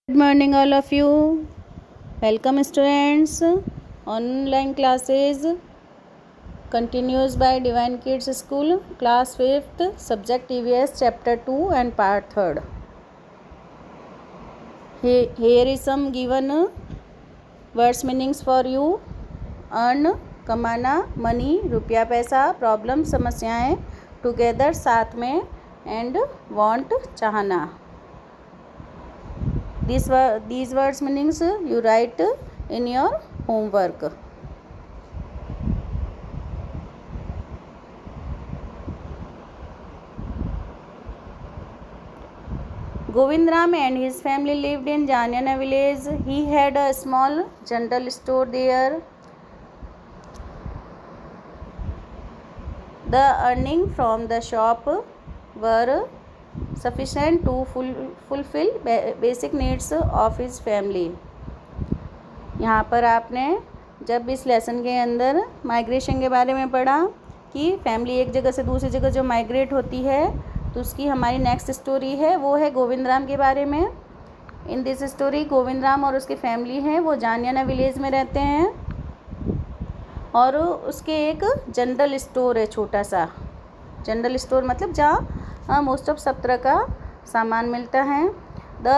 Good morning all of you. Welcome students. Online classes continues by Divine Kids School, class 5th, subject EVS chapter 2 and part 3rd. Here is some given words meanings for you. Earn कमाना, money रुपया पैसा, problem समस्याएं, together साथ में, and want चाहना. These words meanings you write in your homework. Govindram and his family lived in Janyana village. He had a small general store there. The earning from the shop were sufficient to fulfill basic needs of his family. यहाँ पर आपने जब इस lesson के अंदर migration के बारे में पढ़ा कि फैमिली एक जगह से दूसरी जगह जो माइग्रेट होती है तो उसकी हमारी नेक्स्ट स्टोरी है वो है गोविंदराम के बारे में. इन दिस स्टोरी गोविंदराम और उसकी फैमिली हैं वो जानियाना विलेज में रहते हैं और उसके एक जनरल स्टोर है, छोटा सा जनरल स्टोर मतलब जहाँ मोस्ट ऑफ सब तरह का सामान मिलता है. The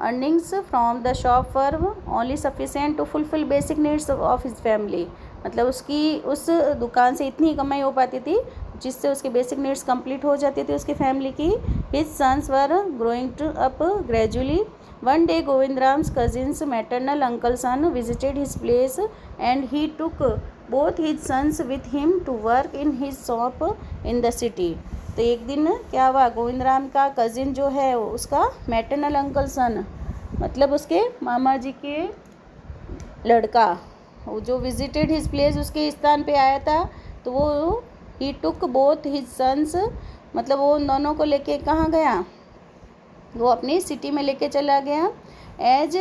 earnings from the shop were only sufficient to fulfil basic needs of his family. मतलब उसकी उस दुकान से इतनी कमाई हो पाती थी जिससे उसके बेसिक नीड्स कंप्लीट हो जाती थी उसकी फैमिली की. His sons were growing up gradually. One day Govindram's cousins maternal uncle son visited his place and he took both his sons with him to work in his shop in the city. तो एक दिन क्या हुआ, गोविंदराम का cousin जो है उसका maternal uncle सन मतलब उसके मामा जी के लड़का वो जो विजिटेड हिज प्लेस उसके स्थान पे आया था तो वो ही टुक बोथ हिज सन्स मतलब वो उन दोनों को लेके कहाँ गया, वो अपनी सिटी में लेके चला गया. As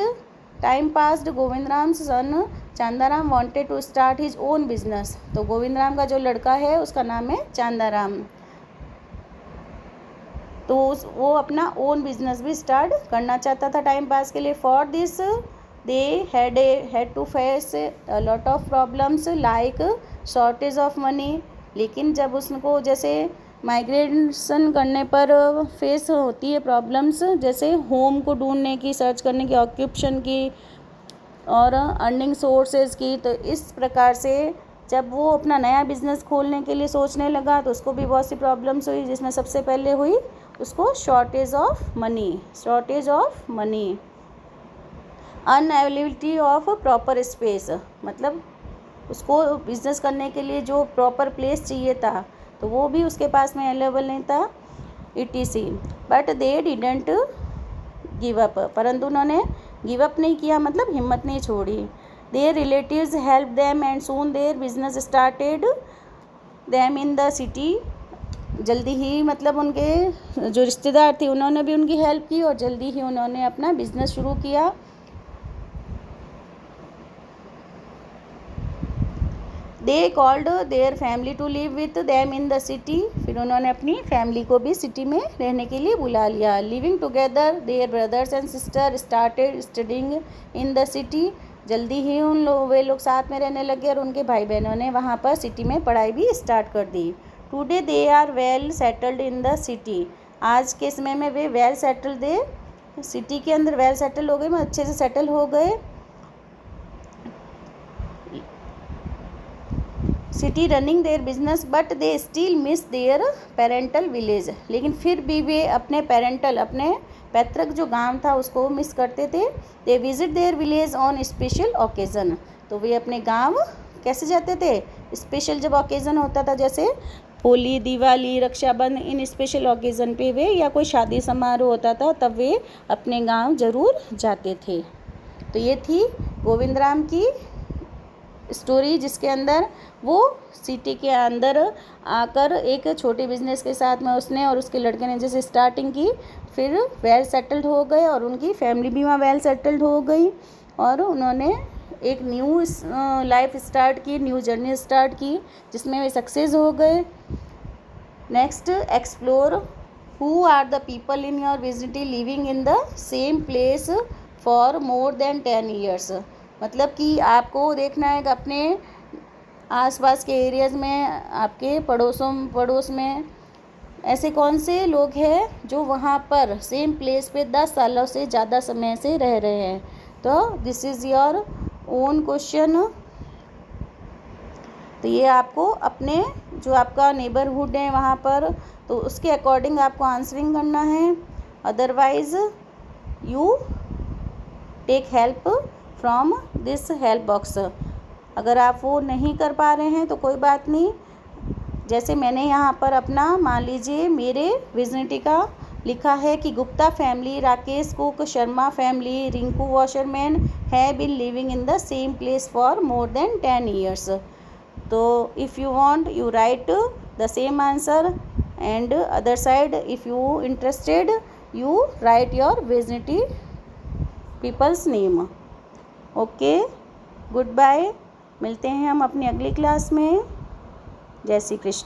time passed Govindram son Chandaram wanted to start his own business. तो गोविंदराम का जो लड़का है उसका नाम है चांदाराम, तो वो अपना ओन बिजनेस भी स्टार्ट करना चाहता था टाइम पास के लिए. For this they had to face a lot of problems like shortage of money. लेकिन जब उसको जैसे माइग्रेशन करने पर फेस होती है प्रॉब्लम्स जैसे होम को ढूंढने की, सर्च करने की, ऑक्यूपेशन की और अर्निंग सोर्सेज की, तो इस प्रकार से जब वो अपना नया बिजनेस खोलने के लिए सोचने लगा तो उसको भी बहुत सी प्रॉब्लम्स हुई जिसमें सबसे पहले हुई उसको shortage of money, unavailability of proper space. मतलब उसको बिजनेस करने के लिए जो प्रॉपर प्लेस चाहिए था तो वो भी उसके पास में अवेलेबल नहीं था etc. But they didn't give up, परंतु उन्होंने गिव अप नहीं किया मतलब हिम्मत नहीं छोड़ी. Their relatives help them and soon their business started them in the city. जल्दी ही मतलब उनके जो रिश्तेदार थे उन्होंने भी उनकी हेल्प की और जल्दी ही उन्होंने अपना बिजनेस शुरू किया. They called their family to live with them in the city. फिर उन्होंने अपनी फैमिली को भी सिटी में रहने के लिए बुला लिया. Living together their brothers and sister started studying in the city. जल्दी ही वे लोग साथ में रहने लगे और उनके भाई बहनों ने वहाँ पर सिटी में पढ़ाई भी स्टार्ट कर दी. Today they are well settled in the city. आज के समय में वे वेल सेटल्ड सिटी के अंदर वेल सेटल हो गए, मतलब अच्छे से सेटल हो गए. City running their business but they still miss their parental village. लेकिन फिर भी वे अपने पैतृक जो गांव था उसको मिस करते थे. They visit their village on special occasion. तो वे अपने गांव कैसे जाते थे, स्पेशल जब ओकेज़न होता था जैसे होली, दिवाली, रक्षाबंधन, इन स्पेशल ओकेज़न पे वे या कोई शादी समारोह होता था तब वे अपने गांव ज़रूर जाते थे. तो ये थी गोविंदराम की स्टोरी जिसके अंदर वो सिटी के अंदर आकर एक छोटे बिजनेस के साथ में उसने और उसके लड़के ने जैसे स्टार्टिंग की, फिर वेल सेटल्ड हो गए और उनकी फैमिली भी वहाँ वेल सेटल्ड हो गई और उन्होंने एक न्यू लाइफ स्टार्ट की, न्यू जर्नी स्टार्ट की जिसमें वे सक्सेस हो गए. Next explore who are the people in your vicinity living in the same place for more than 10 years. मतलब कि आपको देखना है कि अपने आसपास के एरियाज़ में, आपके पड़ोस में ऐसे कौन से लोग हैं जो वहाँ पर सेम प्लेस पे 10 सालों से ज़्यादा समय से रह रहे हैं। तो this is your own question. तो ये आपको अपने जो आपका नेबरहुड है वहाँ पर, तो उसके अकॉर्डिंग आपको आंसरिंग करना है। Otherwise you take help from this help box. अगर आप वो नहीं कर पा रहे हैं तो कोई बात नहीं। जैसे मैंने यहाँ पर अपना, मान लीजिए मेरे विजिनिटी का लिखा है कि Gupta family, Rakesh cook, Sharma family, Rinku washerman have been living in the same place for more than 10 years. तो if you want you write the same answer, and other side if you interested you write your vicinity peoples name. Okay, good bye. मिलते हैं हम अपनी अगली class में। जय श्री कृष्ण।